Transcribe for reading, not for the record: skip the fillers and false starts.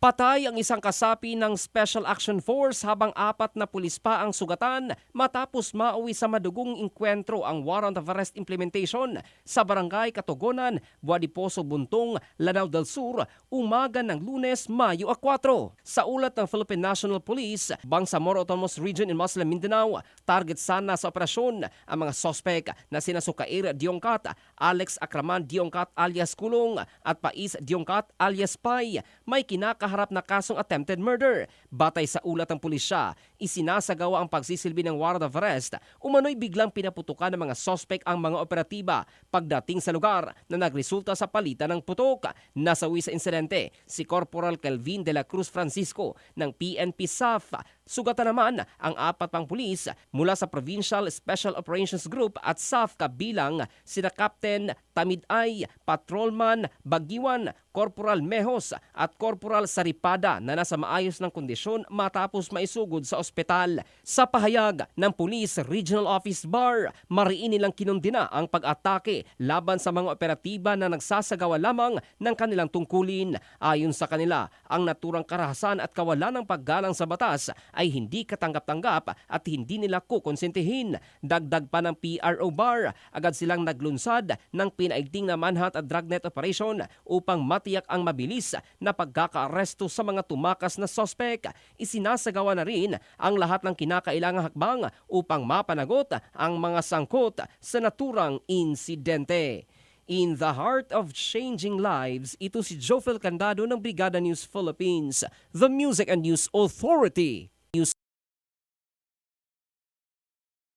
Patay ang isang kasapi ng Special Action Force habang 4 na pulis pa ang sugatan matapos mauwi sa madugong inkwentro ang warrant of arrest implementation sa barangay Katogonan, Buadiposo, Buntong, Lanao del Sur, umaga ng Lunes, Mayo 4. Sa ulat ng Philippine National Police, Bangsamoro Autonomous Region in Muslim Mindanao, target sana sa operasyon ang mga sospek na sina Sukair Diongkat, Alex Akraman Diongkat alias Kulong at Pais Diongkat alias Pai. May kinakaharap na kasong attempted murder. Batay sa ulat ng pulisya, isinasagawa ang pagsisilbi ng warrant of arrest. Umano'y biglang pinaputukan ng mga sospek ang mga operatiba pagdating sa lugar na nagresulta sa palitan ng putok. Nasawi sa insidente si Corporal Kelvin de la Cruz Francisco ng PNP SAF. Sugatan naman ang 4 pang pulis mula sa Provincial Special Operations Group at SAF kabilang sina Captain Tamiday, Patrolman Bagiwan, Corporal Mehos at Corporal Saripada na nasa maayos ng kondisyon matapos maisugod sa ospital. Sa pahayag ng Police Regional Office Bar, mariin nilang kinundina ang pag-atake laban sa mga operatiba na nagsasagawa lamang ng kanilang tungkulin. Ayon sa kanila, ang naturang karahasan at kawalan ng paggalang sa batas ay hindi katanggap-tanggap at hindi nila kukonsentihin. Dagdag pa ng PRO Bar, agad silang naglunsad ng pinaigting na manhunt at dragnet operation upang matiyak ang mabilis na pagkakaaresto sa mga tumakas na sospek. Isinasagawa na rin ang lahat ng kinakailangang hakbang upang mapanagot ang mga sangkot sa naturang insidente. In the heart of changing lives, ito si Jofel Candado ng Brigada News Philippines, the Music and News Authority.